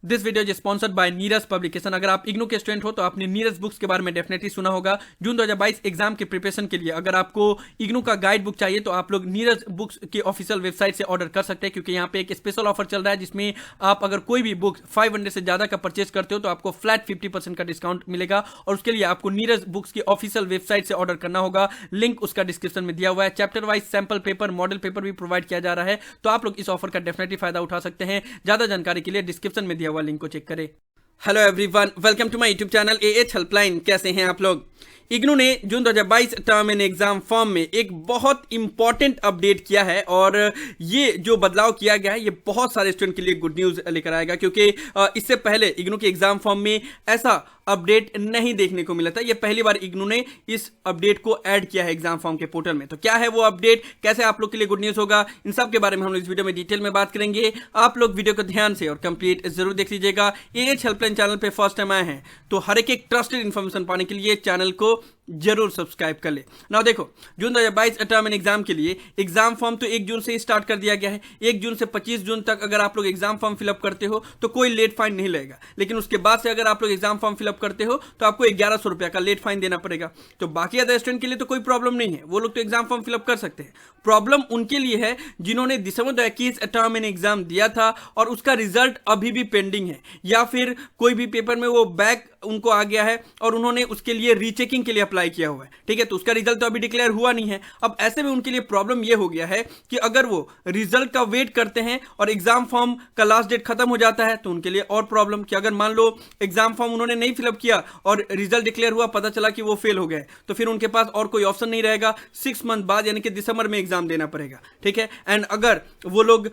This video is sponsored by Neeraj publication. अगर आप इग्नू के स्टूडेंट हो तो आपने नीरज बुक्स के बारे में डेफिनेटली सुना होगा। जून 2022 एग्जाम के प्रिपरेशन के लिए अगर आपको इग्नू का गाइड बुक चाहिए तो आप लोग नीरज बुक्स के ऑफिशियल वेबसाइट से ऑर्डर कर सकते हैं, क्योंकि यहाँ पे एक स्पेशल ऑफर चल रहा है जिसमें आप अगर कोई भी बुक 500 से ज्यादा का परचेज करते हो तो आपको फ्लैट 50% का डिस्काउंट मिलेगा। और उसके लिए आपको नीरज बुक्स की ऑफिशियल वेबसाइट से ऑर्डर करना होगा। लिंक उसका डिस्क्रिप्शन में दिया हुआ है। Chapter wise sample paper, model paper भी प्रोवाइड किया जा रहा है, तो आप लोग इस ऑफर का डेफिनेटली फायदा उठा सकते हैं। ज्यादा जानकारी के लिए डिस्क्रिप्शन में दिया हुआ लिंक को चेक करें। Hello everyone, welcome to my YouTube channel AH helpline. कैसे हैं आप लोग? इग्नू ने June 2022 term end exam form में एक बहुत इंपॉर्टेंट अपडेट किया है, और ये जो बदलाव किया गया है ये बहुत सारे स्टूडेंट के लिए गुड न्यूज लेकर आएगा, क्योंकि इससे पहले इग्नू के एग्जाम फॉर्म में ऐसा अपडेट नहीं देखने को मिला था। ये पहली बार इग्नू ने इस अपडेट को ऐड किया है एग्जाम फॉर्म के पोर्टल में। तो क्या है वो अपडेट, कैसे आप लोग के लिए गुड न्यूज होगा, इन सब के बारे में हम लोग इस वीडियो में डिटेल में बात करेंगे। आप लोग वीडियो को ध्यान से और कंप्लीट जरूर देख लीजिएगा। एएच हेल्पलाइन चैनल पे फर्स्ट टाइम आए हैं तो हर एक ट्रस्टेड इन्फॉर्मेशन पाने के लिए चैनल को जरूर सब्सक्राइब कर ले। नाउ देखो, जून 2022 टर्म एंड एग्जाम के लिए एग्जाम फॉर्म तो 1 जून से स्टार्ट कर दिया गया है। 1 जून से 25 जून तक अगर आप लोग एग्जाम फॉर्म फिलअप करते हो तो कोई लेट फाइन नहीं लगेगा, लेकिन उसके बाद से अगर आप लोग एग्जाम फॉर्म फिलअप करते हो तो आपको 1100 रुपया का लेट फाइन देना पड़ेगा। तो बाकी अदर स्टूडेंट के लिए तो कोई प्रॉब्लम नहीं है, वो लोग तो एग्जाम फॉर्म फिलअप कर सकते हैं। प्रॉब्लम उनके लिए है जिन्होंने दिसंबर 2021 टर्म एंड एग्जाम दिया था और उसका रिजल्ट अभी भी पेंडिंग है, या फिर कोई भी पेपर में वो बैक उनको आ गया है और उन्होंने उसके लिए रीचेकिंग के लिए अप्लाई किया हुआ है। ठीक है, तो उसका रिजल्ट तो अभी डिक्लेयर हुआ नहीं है। अब ऐसे में उनके लिए प्रॉब्लम ये हो गया है कि अगर वो रिजल्ट का वेट करते हैं और एग्जाम फॉर्म का लास्ट डेट खत्म हो जाता है तो उनके लिए और प्रॉब्लम कि अगर मान लो एग्जाम फॉर्म उन्होंने नहीं फिलअप किया और रिजल्ट डिक्लेयर हुआ, पता चला कि वो फेल हो गए, तो फिर उनके पास और कोई ऑप्शन नहीं रहेगा। 6 मंथ बाद यानी कि दिसंबर में एग्जाम देना पड़ेगा। ठीक है, एंड अगर वो लोग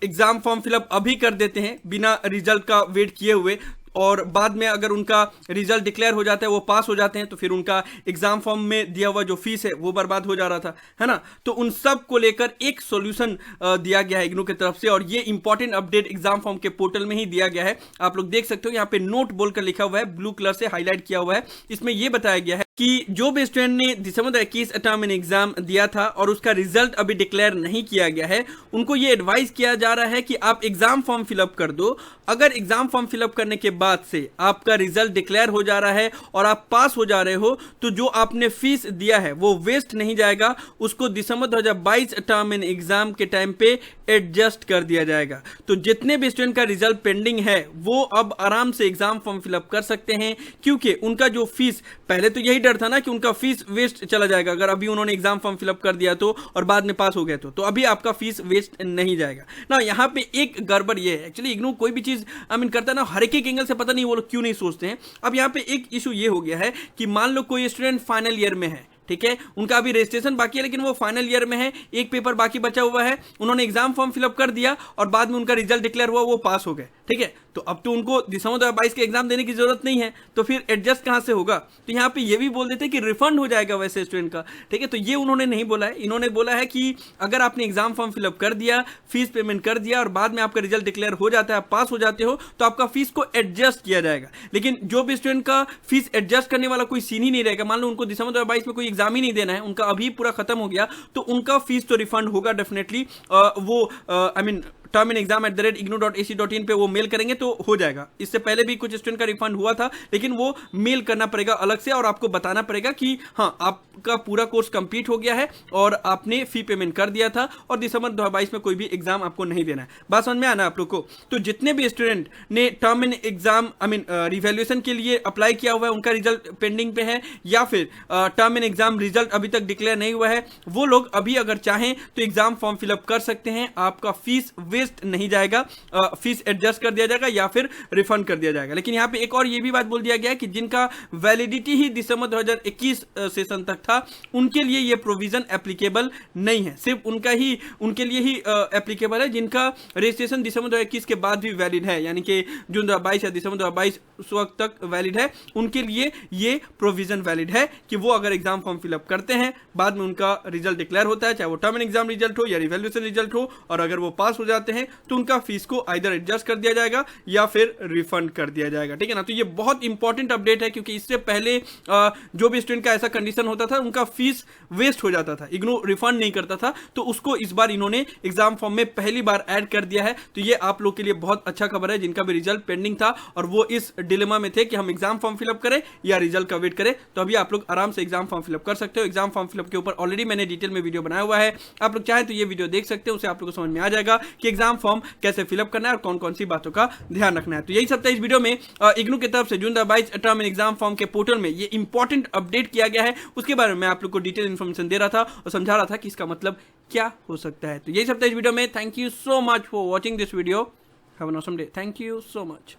एग्जाम फॉर्म फिलअप अभी कर देते हैं बिना रिजल्ट का वेट किए हुए, और बाद में अगर उनका रिजल्ट डिक्लेयर हो जाता है, वो पास हो जाते हैं, तो फिर उनका एग्जाम फॉर्म में दिया हुआ जो फीस है वो बर्बाद हो जा रहा था, है ना। तो उन सब को लेकर एक सॉल्यूशन दिया गया है इग्नू की तरफ से, और ये इंपॉर्टेंट अपडेट एग्जाम फॉर्म के पोर्टल में ही दिया गया है। आप लोग देख सकते हो यहाँ पे नोट बोलकर लिखा हुआ है, ब्लू कलर से हाईलाइट किया हुआ है। इसमें यह बताया गया है कि जो भी स्टूडेंट ने दिसंबर 2021 टर्म एंड एग्जाम दिया था और उसका रिजल्ट अभी डिक्लेयर नहीं किया गया है, उनको ये एडवाइस किया जा रहा है कि आप एग्जाम फॉर्म फिलअप कर दो। अगर एग्जाम फॉर्म फिलअप करने के बाद से आपका रिजल्ट डिक्लेयर हो जा रहा है और आप पास हो जा रहे हो, तो जो आपने फीस दिया है वो वेस्ट नहीं जाएगा, उसको दिसंबर 2022 टर्म एंड एग्जाम के टाइम पे एडजस्ट कर दिया जाएगा। तो जितने भी स्टूडेंट का रिजल्ट पेंडिंग है वो अब आराम से एग्जाम फॉर्म फिलअप कर सकते हैं, क्योंकि उनका जो फीस, पहले तो यही डर था ना कि उनका फीस वेस्ट चला जाएगा अगर अभी उन्होंने एग्जाम फॉर्म फिलअप कर दिया तो, और बाद में पास हो गए तो अभी आपका फीस वेस्ट नहीं जाएगा ना। यहाँ पे एक गड़बड़ ये है, एक्चुअली इग्नू कोई भी चीज करता है ना, हर एक एंगल से पता नहीं वो लोग क्यों नहीं सोचते हैं। अब यहाँ पे एक इशू ये हो गया है कि मान लो कोई स्टूडेंट फाइनल ईयर में है, ठीक है, उनका अभी रजिस्ट्रेशन बाकी है लेकिन वो फाइनल ईयर में है, एक पेपर बाकी बचा हुआ है, उन्होंने एग्जाम फॉर्म फिलअप कर दिया और बाद में उनका रिजल्ट डिक्लेयर हुआ, वो पास हो गए। ठीक है, तो अब तो उनको दिसंबर 2022 के एग्जाम देने की जरूरत नहीं है, तो फिर एडजस्ट कहां से होगा? तो यहाँ पे ये भी बोल देते हैं कि रिफंड हो जाएगा वैसे स्टूडेंट का। ठीक है, तो ये उन्होंने नहीं बोला है। इन्होंने बोला है कि अगर आपने एग्जाम फॉर्म फिलअप कर दिया, फीस पेमेंट कर दिया और बाद में आपका रिजल्ट डिक्लेयर हो जाता है, आप पास हो जाते हो, तो आपका फीस को एडजस्ट किया जाएगा। लेकिन जो भी स्टूडेंट का फीस एडजस्ट करने वाला कोई सीन ही नहीं रहेगा, मान लो उनको दिसंबर 2022 में कोई एग्जाम ही नहीं देना है, उनका अभी पूरा खत्म हो गया, तो उनका फीस तो रिफंड होगा डेफिनेटली। वो टर्म एंड एग्जाम @ignu.ac.in पे वो मेल करेंगे तो हो जाएगा। इससे पहले भी कुछ स्टूडेंट का रिफंड हुआ था, लेकिन वो मेल करना पड़ेगा अलग से और आपको बताना पड़ेगा कि हाँ, आपका पूरा कोर्स कंप्लीट हो गया है और आपने फी पेमेंट कर दिया था और दिसंबर 2022 में कोई भी एग्जाम आपको नहीं देना है। बात समझ में आना आप लोग को? तो जितने भी स्टूडेंट ने टर्म एंड एग्जाम रिवैल्यूएशन के लिए अप्लाई किया हुआ है, उनका रिजल्ट पेंडिंग पे है, या फिर टर्म एंड एग्जाम रिजल्ट अभी तक डिक्लेयर नहीं हुआ है, वो लोग अभी अगर चाहें तो एग्जाम फॉर्म फिलअप कर सकते हैं। आपका फीस वेस्ट नहीं जाएगा, फीस एडजस्ट कर दिया जाएगा या फिर रिफंड कर दिया जाएगा। लेकिन यहाँ पे एक और ये भी बात बोल दिया गया है कि जिनका वैलिडिटी ही दिसंबर 2021 सेशन तक था, उनके लिए ये प्रोविजन एप्लीकेबल नहीं है। सिर्फ उनके लिए ही एप्लीकेबल है जिनका रजिस्ट्रेशन दिसंबर 2021 के बाद भी वैलिड है, यानी कि जून 2022 या दिसंबर 2022 उस वक्त तक वैलिड है, उनके लिए ये प्रोविजन वैलिड है कि वो अगर एग्जाम फॉर्म फिलअप करते हैं, बाद में उनका रिजल्ट डिक्लेयर होता है, चाहे वो टर्म एंड एग्जाम रिजल्ट हो या रिवैल्यूएशन रिजल्ट हो, और अगर वो पास हो जाते आते हैं तो उनका फीस को आइदर एडजस्ट कर दिया जाएगा या फिर रिफंड कर दिया जाएगा, ठीक है ना। तो ये बहुत इंपॉर्टेंट अपडेट है, क्योंकि इससे पहले जो भी स्टूडेंट का ऐसा कंडीशन होता था उनका फीस वेस्ट हो जाता था, इग्नू रिफंड नहीं करता था, तो उसको इस बार इन्होंने एग्जाम फॉर्म में पहली बार ऐड कर दिया है। तो ये आप लोग के लिए बहुत अच्छा खबर है जिनका भी रिजल्ट पेंडिंग था और वो इस डिलेमा में थे कि हम एग्जाम फॉर्म फिलअप करें या रिजल्ट का वेट करें। तो अभी आप लोग आराम से एग्जाम फॉर्म फिलअप कर सकते हो। एग्जाम फॉर्म फिलअप के ऊपर ऑलरेडी मैंने डिटेल में वीडियो बनाया हुआ है, आप लोग चाहे तो ये वीडियो देख सकते हो, उसे आप लोग को समझ में आ जाएगा कि एग्जाम फॉर्म कैसे फिलअप करना है और कौन कौन सी बातों का ध्यान रखना है। तो यही सब था इस वीडियो में। इग्नू की तरफ से जून 2022 टर्म एंड एग्जाम फॉर्म के पोर्टल में ये इंपॉर्टेंट अपडेट किया गया है, उसके बारे में मैं आप लोग को डिटेल इन्फॉर्मेशन दे रहा था और समझा रहा था कि इसका मतलब क्या हो सकता है। तो यही सब था इस वीडियो में। Thank you so much for watching this video. Have an awesome day. Thank you so much.